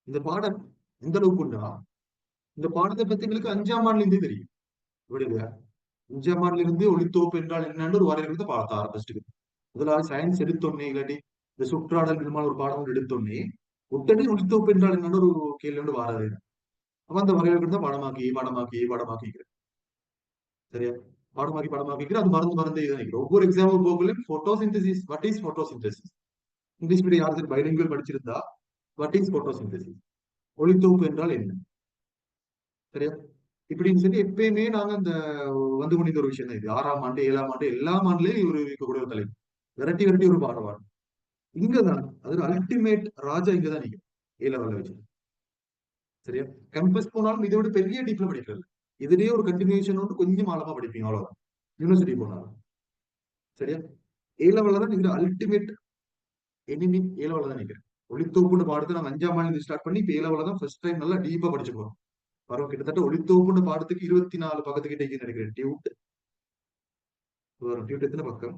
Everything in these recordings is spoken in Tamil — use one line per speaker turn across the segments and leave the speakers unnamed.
இந்த பாடம் எந்த அளவுக்குண்டா, இந்த பாடத்தை பத்தி எங்களுக்கு 5ஆம் ஆண்டுல இருந்தே தெரியும். விடுங்க, 5ஆம் ஆண்டுல இருந்து ஒளித்தோப்பு என்றால் என்னன்னு ஒரு வரையறுத்து பார்த்த ஆரம்பிச்சுட்டு, முதலாவது சயின்ஸ் எடுத்தோன்னே, இல்லாட்டி இந்த சுற்றாடல் விதமான ஒரு பாடம் ஒன்று எடுத்தோன்னே உடனே ஒளித்தோப்பு என்றால் என்னன்னு ஒரு கேள்வி ஒன்று வாராது. அப்ப அந்த வரையறுத்து தான் பாடமாக்கி பாடமாக்கி பாடமாக்கி சரியா, பாடமாக்கி பாடமாக்கிக்கிற அது மறந்து மறந்து இதை நினைக்கிறோம். ஒவ்வொரு எக்ஸாம்பிள் போகலையும் photosynthesis, what is photosynthesis, English medium யாருக்கு பைலிங்குவல் படிச்சிருந்தா வாட் இஸ் போட்டோசிந்தசிஸ், ஒளித்தோப்பு என்றால் என்ன, சரியா, இப்படின்னு சொல்லி எப்பயுமே நாங்க அந்த வந்து கொண்டிருந்த ஒரு விஷயம் தான் இது. 6ஆம் ஆண்டு 7ஆம் ஆண்டு எல்லா ஆண்டுலயும் ஒரு இருக்கக்கூடிய ஒரு தலைப்பு, விரட்டி விரட்டி ஒரு பாடவாடு. இங்கதான் அது அல்டிமேட் ராஜா இங்கதான் நிற்கும். ஏ லெவல்ல வச்சு, சரியா, கேம்பஸ் போனாலும் இதை விட பெரிய டீப்ல படிக்கிறது, இதுலயே ஒரு கண்டினியூஷன் வந்து கொஞ்சம் ஆழமா படிப்பீங்க அவ்வளவுதான். யூனிவர்சிட்டி போனாலும் சரியா, ஏ லெவல்ல தான் நீங்க அல்டிமேட் எனிமி. ஏ லெவல்ல தான் நிக்கிறேன். ஒளித்தோப்புன்னு பாடத்தை நாங்க 5ஆம் ஆண்டு ஸ்டார்ட் பண்ணி இப்ப ஏ லெவல்ல தான் ஃபர்ஸ்ட் டைம் நல்லா டீப்பா படிச்சு போறோம். பரவாயில்ல, கிட்டத்தட்ட ஒளித்தோப்புன்னு பாடத்துக்கு 24 பக்கத்துக்கிட்ட நினைக்கிறேன். டியூட் டியூட் எத்தனை பக்கம்,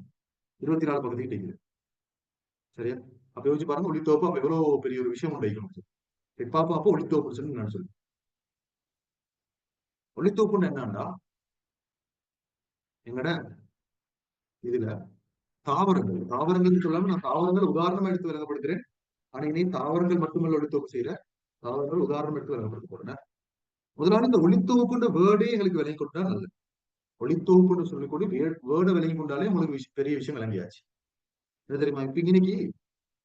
24 பக்கத்துக்கிட்ட. சரியா, அப்ப யோசிச்சு பாருங்க ஒளித்தோப்பு அப்ப எவ்வளவு பெரிய ஒரு விஷயம் உண்டு. பாப்பா அப்போ ஒளித்தோப்புன்னு சொல்லி நான் சொல்லி, ஒளித்தோப்புன்னு என்னன்னா எங்கட இதுல தாவரங்கள், தாவரங்கள் சொல்லாம நான் தாவரங்கள் உதாரணமா எடுத்து விளங்கப்படுத்துறேன். ஆனா இனி தாவரங்கள் மட்டுமல்ல ஒளித்தோப்பு செய்யற, தாவரங்கள் உதாரணம் எடுத்து விளங்கப்படுத்த போறேன். முதலாவது இந்த ஒளித்தோப்புன்ற வேர்டே எங்களுக்கு விளங்கி கொண்டா நல்லது. ஒளித்தோப்புன்னு சொல்லிக்கூடி வேர்டை விளங்கி கொண்டாலே உங்களுக்கு பெரிய விஷயம் விளங்கியாச்சு. என்ன தெரியுமா, இப்ப இன்னைக்கு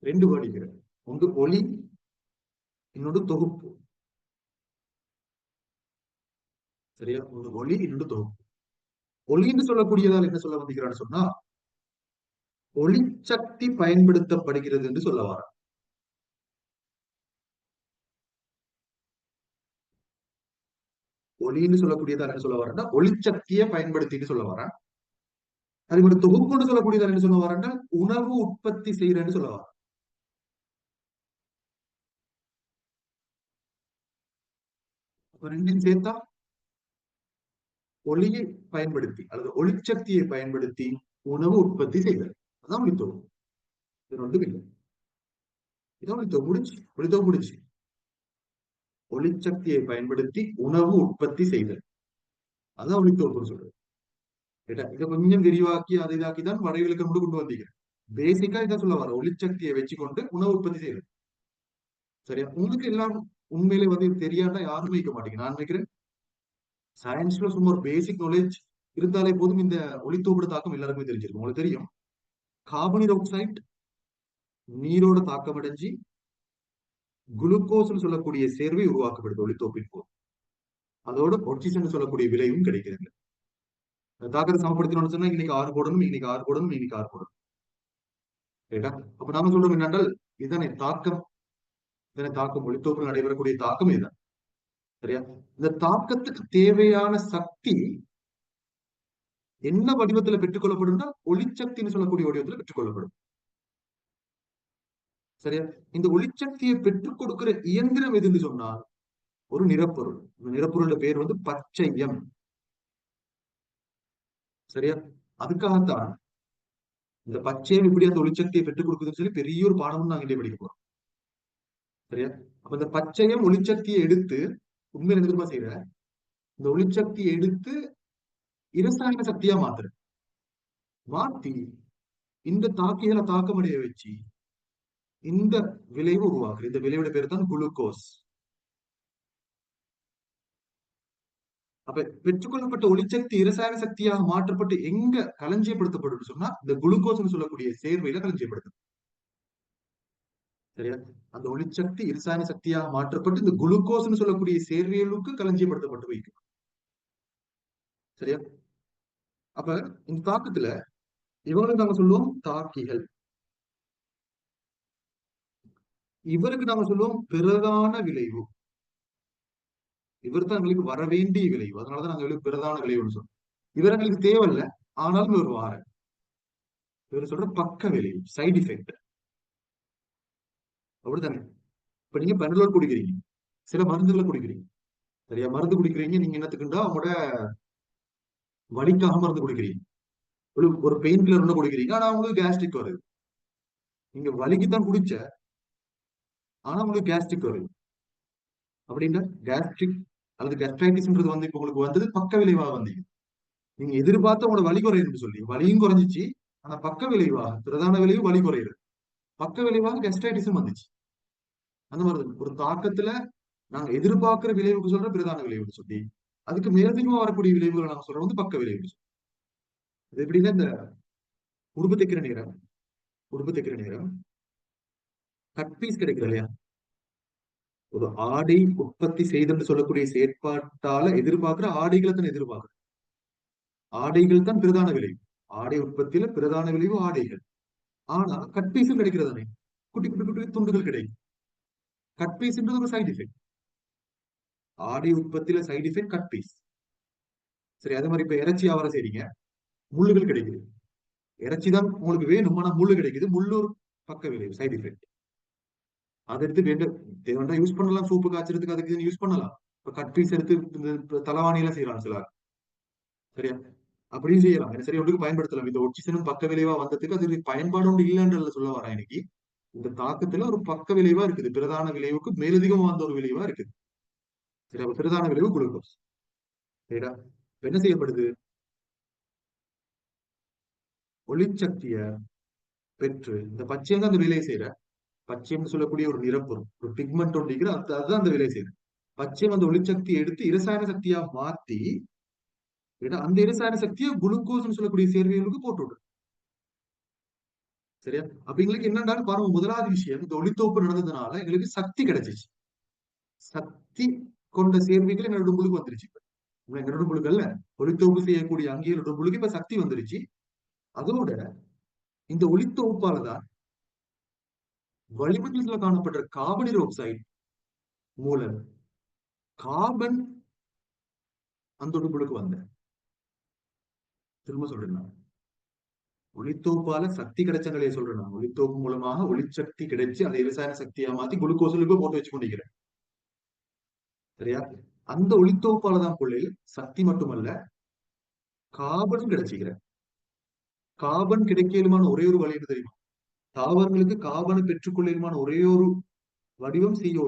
2 வேர்டு இருக்கிறது. ஒன்று ஒளி, இன்னொன்று தொகுப்பு. சரியா, ஒன்று ஒளி, இன்னொன்று தொகுப்பு. ஒளின்னு சொல்லக்கூடியதால் என்ன சொல்ல வந்திருக்கிறான்னு சொன்னா, ஒளிச்சக்தி பயன்படுத்தப்படுகிறது என்று சொல்ல வர. ஒளின்னு சொல்லக்கூடியதால் என்ன சொல்ல வரேன்னா ஒளிச்சக்தியை பயன்படுத்திட்டு சொல்ல வரேன். அதே மாதிரி தொகுப்புன்னு சொல்லக்கூடியதால் என்ன சொல்ல வரேன்னா உணவு உற்பத்தி செய்யறேன்னு சொல்ல வரேன். அப்ப ரெண்டையும் சேர்த்தா ஒளியை பயன்படுத்தி அல்லது ஒளிச்சக்தியை பயன்படுத்தி உணவு உற்பத்தி செய்தல், அதான் ஒளித்தொகுப்பு. இது ரெண்டும் இல்லை. இதான் ஒளித்தொகுப்பு முடிஞ்சு, ஒளித்தொகுப்பு முடிஞ்சு. ஒளிச்சக்தியை பயன்படுத்தி உணவு உற்பத்தி செய்தல், அதான் ஒளித்தொகுப்புன்னு சொல்றது. கேட்டா இதை கொஞ்சம் விரிவாக்கி அதை இதாக்கி தான் வரைவிலக்கம் கொண்டு வந்தீங்க. பேசிக்கா இதான் சொல்ல வர, ஒளிச்சக்தியை வச்சுக்கொண்டு உணவு உற்பத்தி செய்தல். சரியா, உங்களுக்கு எல்லாம் உண்மையிலே வந்து தெரியாட்டா யாருமே வைக்க மாட்டீங்க. நான் நினைக்கிறேன் சயின்ஸ்ல சும்மா ஒரு பேசிக் நாலேஜ் இருந்தாலே போதும். இந்த ஒளித்தோப்போட தாக்கம் எல்லாருக்குமே தெரிஞ்சிருக்கும். உங்களுக்கு தெரியும், கார்பன் ஆக்சைடு நீரோட தாக்கம் அடைஞ்சு குளுக்கோஸ் சொல்லக்கூடிய சேர்வை உருவாக்கப்படுது ஒளித்தோப்பின் போது. அதோட ஆக்சிஜன் சொல்லக்கூடிய விளைவும் கிடைக்கிறது. தாக்கத்தை சமப்படுத்தணும்னு சொன்னா இன்னைக்கு 6 போடணும், இன்னைக்கு 6 போடணும், இன்னைக்கு 6 போடணும். ரைட்டா, அப்ப நாம சொல்றோம் என்னென்றால் இதுதானே தாக்கம், இதனை தாக்கம், ஒளித்தோப்பில் நடைபெறக்கூடிய தாக்கம் இதுதான். சரியா, இந்த தாக்கத்துக்கு தேவையான சக்தி என்ன வடிவத்துல பெற்றுக்கொள்ளப்படும்னா ஒளிச்சக்தின்னு சொல்லக்கூடிய வடிவத்துல பெற்றுக்கொள்ளப்படும். சரியா, இந்த ஒளிச்சக்தியை பெற்றுக் கொடுக்கிற இயந்திரம் எதுன்னு சொன்னால் ஒரு நிறப்பொருள். இந்த நிறப்பொருளோட பேர் வந்து பச்சையம். சரியா, அதுக்காகத்தான் இந்த பச்சையம் இப்படி அந்த ஒளிச்சக்தியை பெற்றுக் கொடுக்குதுன்னு சொல்லி பெரிய ஒரு பாடமும் நாங்க இங்கே படிக்க போறோம். சரியா, அப்ப இந்த பச்சையம் ஒளிச்சக்தியை எடுத்து உண்மையில எதிர்மா செய்யற இந்த ஒளிச்சக்தியை எடுத்து இரசாயன சக்தியா மாத்தி இந்த தாக்கிகளை தாக்கமடைய வச்சு இந்த விளைவு உருவாக்குது. இந்த விளைவோட பேர் தான் குளுக்கோஸ். அப்ப பெற்றுக்கொள்ளப்பட்ட ஒளிச்சக்தி இரசாயன சக்தியாக மாற்றப்பட்டு எங்க களஞ்சியப்படுத்தப்படும் சொன்னா இந்த குளுக்கோஸ் சொல்லக்கூடிய சேர்வையில களஞ்சியப்படுத்தும். சரியா, அந்த ஒளிச்சக்தி இரசாயன சக்தியாக மாற்றப்பட்டு இந்த குளுக்கோஸ் சொல்லக்கூடிய சேர்வைகளுக்கு களஞ்சியப்படுத்தப்பட்டு வைக்கும். சரியா, அப்ப இந்த தாக்கத்துல இவங்களுக்கு நாங்க சொல்லுவோம் தாக்கிகள், இவருக்கு நாங்க சொல்லுவோம் பிரதான விளைவு. இவர் தான் எங்களுக்கு வர வேண்டிய விளைவு, அதனாலதான் நாங்க பிரதான விளைவுன்னு சொல்றோம். இவர் எங்களுக்கு தேவையில்லை, ஆனாலும் இவர் வார, இவர் சொல்ற பக்க விளைவு, சைடு எஃபெக்ட். அப்படித்தானே, இப்ப நீங்க பெனலோல் குடிக்கிறீங்க, சில மருந்துகளை குடிக்கிறீங்க. சரியா, மருந்து குடிக்கிறீங்க, நீங்க என்னத்துக்குண்டா உங்களோட வலிக்காக மருந்து குடிக்கிறீங்க. ஒரு பெயின் கில்லர் ஒண்ணு குடிக்கிறீங்க, ஆனா உங்களுக்கு கேஸ்ட்ரிக் வருது. நீங்க வலிக்குத்தான் குடிச்ச, ஆனா உங்களுக்கு கேஸ்ட்ரிக் வருது. அப்படின்னா கேஸ்ட்ரிக் அல்லது கஸ்ட்ரைட்டிஸ்ன்றது வந்து இப்ப உங்களுக்கு வந்தது பக்க விளைவாக வந்தீங்க. நீங்க எதிர்பார்த்த உங்களோட வலி குறையுதுன்னு சொல்லி வலியும் குறைஞ்சிச்சு. ஆனா பக்க விளைவாக பிரதான விளைவு வலி குறையுது. பக்க விளைவாக கஸ்ட்ரைட்டிஸும் வந்துச்சு. அந்த மாதிரி ஒரு தாக்கத்துல நாங்க எதிர்பார்க்கிற விளைவுக்கு சொல்ற பிரதான விளைவுன்னு சொல்லி அதுக்கு மேலதிகமா வரக்கூடிய விளைவுகளை நாங்க சொல்றது வந்து பக்க விளைவு. அது எப்படின்னா இந்த உடுப்பு தைக்கிற நேரம் உடுப்பு தைக்கிற நேரம் கட் பீஸ் கிடைக்குது இல்லையா? ஒரு ஆடை உற்பத்தி செய்தல் சொல்லக்கூடிய செயற்பாட்டால எதிர்பார்க்கிற ஆடைகளை தான் எதிர்பார்க்கிறோம். ஆடைகள் தான் பிரதான விளைவு. ஆடை உற்பத்தியில பிரதான விளைவு ஆடைகள். ஆனா கட் பீஸும் கிடைக்கிறதானே, குட்டி குட்டி குட்டி துண்டுகள் கிடைக்கும். கட் பீஸ்ன்றது ஒரு சைடு எஃபெக்ட். ஆடை உற்பத்தியில சைடு எஃபெக்ட் கட் பீஸ். சரி, அதே மாதிரி இப்ப இறைச்சி வியாபாரம் செய்றீங்க, முள்ளுகள் கிடைக்குது. இறைச்சி தான் உங்களுக்கு வேணும், ஆனா முள்ளு கிடைக்குது. முள்ளு ஒரு பக்க விளைவு, சைடு எஃபெக்ட். அதை எடுத்து வேண்டாம் யூஸ் பண்ணலாம், சூப்பு காய்ச்சறதுக்கு அதுக்கு யூஸ் பண்ணலாம். இப்ப கட் பீஸ் எடுத்து இந்த தலவாணி எல்லாம் செய்யலாம் சிலர். சரியா? அப்படியும் செய்யலாம். சரி, ஒன்றுக்கு பயன்படுத்தலாம். இந்த ஒட்சிசனும் பக்க விளைவா வந்ததுக்கு அது பயன்பாடு ஒன்று இல்லைன்றதுல சொல்ல வரேன் இன்னைக்கு. இந்த தாக்கத்துல ஒரு பக்க விளைவா இருக்குது. பிரதான விளைவுக்கு மேலதிகமா வந்த ஒரு விளைவா இருக்குது. சரி, அப்ப பிரதான விளைவு குளுக்கோஸ். சரிடா? இப்ப என்ன செய்யப்படுது? ஒளிச்சக்திய பெற்று இந்த பச்சையம் தான் அந்த வேலையை செய்யற. பச்சையம் சொல்லக்கூடிய ஒரு நிறப்பொருள், ஒரு பிக்மெண்ட் ஒன்றிக்கிற அதுதான் அந்த வேலையை செய்யுது. பச்சையம் அந்த ஒளிச்சக்தியை எடுத்து இரசாயன சக்தியா மாத்தி அந்த இரசாயன சக்தியை குளுக்கோஸ் சொல்லக்கூடிய சேர்வைகளுக்கு போட்டு விடுது. சரியா? அப்ப எங்களுக்கு என்னன்றாலும் பாருங்க, முதலாவது விஷயம் இந்த ஒளித்தோப்பு நடந்ததுனால எங்களுக்கு சக்தி கிடைச்சிச்சு. சக்தி கொண்ட சேர்வைகள் எங்களோட உடம்புக்கு வந்துருச்சு. எங்களோட உடம்புகள்ல ஒளித்தோப்பு செய்யக்கூடிய அங்கேயோட உடம்புக்கு இப்ப சக்தி வந்துருச்சு. அதோட இந்த ஒளித்தொகுப்பாலதான் வளிமண்டலத்துல காணப்படுற கார்பன் ஆக்சைடு மூலம் கார்பன் அந்த உடம்புக்கு வந்த. திரும்ப சொல்றேன், ஒளித்தோப்பால சக்தி கிடைச்சங்களே சொல்றேன். ஒளித்தோப்பு மூலமாக ஒளிச்சக்தி கிடைச்சு அதை ரசாயன சக்தியா மாத்தி குளுக்கோஸுக்கு போட்டு வச்சு கொண்டிருக்கிறேன். சரியா? அந்த ஒளித்தோப்பாலதான் பொருளில் சக்தி மட்டுமல்ல கார்பனும் கிடைச்சிக்கிறேன். கார்பன் கிடைக்கலுமான ஒரே ஒரு வழி என்ன தெரியுமா? தாவரங்களுக்கு கார்பனை பெற்றுக்கொள்ளலுமான ஒரே ஒரு வடிவம் CO2.